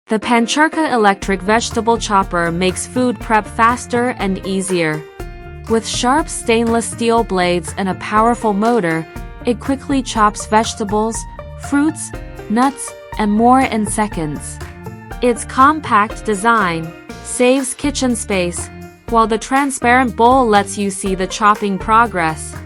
The Pancharka electric vegetable chopper makes food prep faster and easier. With sharp stainless steel blades and a powerful motor, it quickly chops vegetables, fruits, nuts, and more in seconds. Its compact design saves kitchen space, while the transparent bowl lets you see the chopping progress.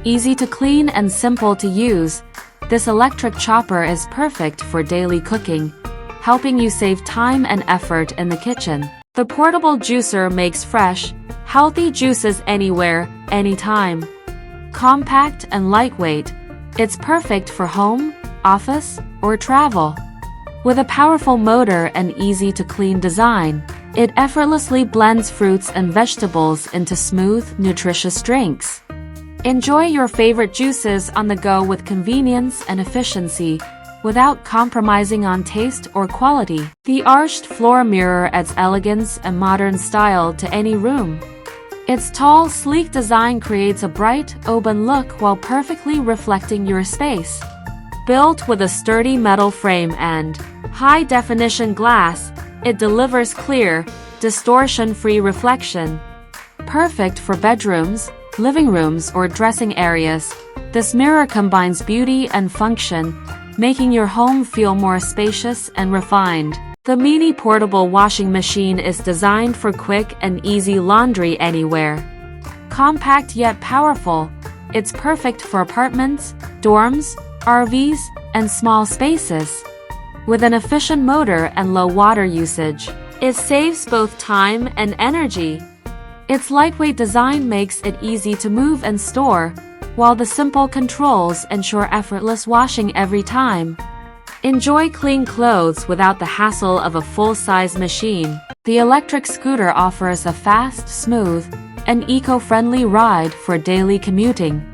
Easy to clean and simple to use, this electric chopper is perfect for daily cooking, helping you save time and effort in the kitchen. The portable juicer makes fresh, healthy juices anywhere, anytime. Compact and lightweight, it's perfect for home, office, or travel. With a powerful motor and easy-to-clean design, it effortlessly blends fruits and vegetables into smooth, nutritious drinks. Enjoy your favorite juices on the go with convenience and efficiency, without compromising on taste or quality. The arched floor mirror adds elegance and modern style to any room. Its tall, sleek design creates a bright, open look while perfectly reflecting your space. Built with a sturdy metal frame and high-definition glass, it delivers clear, distortion-free reflection. Perfect for bedrooms, living rooms, or dressing areas, this mirror combines beauty and function, making your home feel more spacious and refined. The mini portable washing machine is designed for quick and easy laundry anywhere. Compact yet powerful, it's perfect for apartments, dorms, RVs, and small spaces. With an efficient motor and low water usage, it saves both time and energy. Its lightweight design makes it easy to move and store, while the simple controls ensure effortless washing every time. Enjoy clean clothes without the hassle of a full-size machine. The electric scooter offers a fast, smooth, and eco-friendly ride for daily commuting.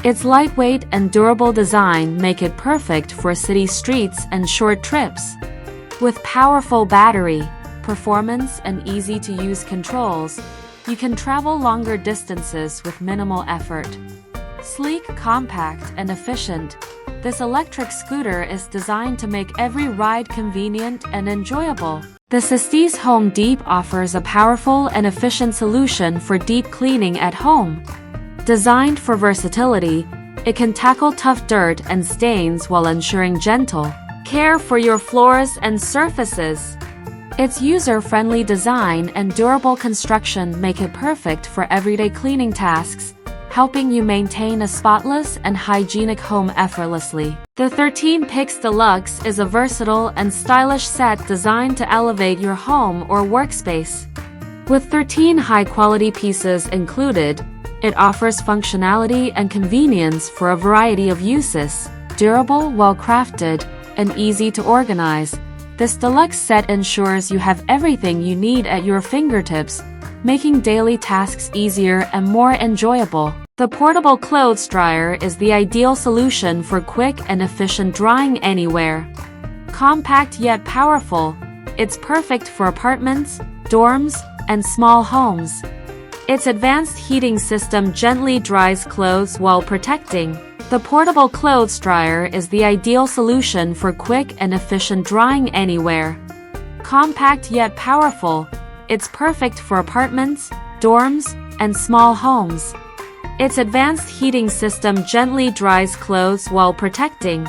Its lightweight and durable design make it perfect for city streets and short trips. With powerful battery, performance, and easy-to-use controls, you can travel longer distances with minimal effort. Sleek, compact, and efficient, this electric scooter is designed to make every ride convenient and enjoyable. The Sistis Home Deep offers a powerful and efficient solution for deep cleaning at home. Designed for versatility, it can tackle tough dirt and stains while ensuring gentle care for your floors and surfaces. Its user-friendly design and durable construction make it perfect for everyday cleaning tasks, helping you maintain a spotless and hygienic home effortlessly. The 13 Picks Deluxe is a versatile and stylish set designed to elevate your home or workspace. With 13 high-quality pieces included, it offers functionality and convenience for a variety of uses. Durable, well-crafted, and easy to organize, this deluxe set ensures you have everything you need at your fingertips, making daily tasks easier and more enjoyable. The portable clothes dryer is the ideal solution for quick and efficient drying anywhere. Compact yet powerful, it's perfect for apartments, dorms, and small homes. Its advanced heating system gently dries clothes while protecting. The portable clothes dryer is the ideal solution for quick and efficient drying anywhere. Compact yet powerful, it's perfect for apartments, dorms, and small homes. Its advanced heating system gently dries clothes while protecting.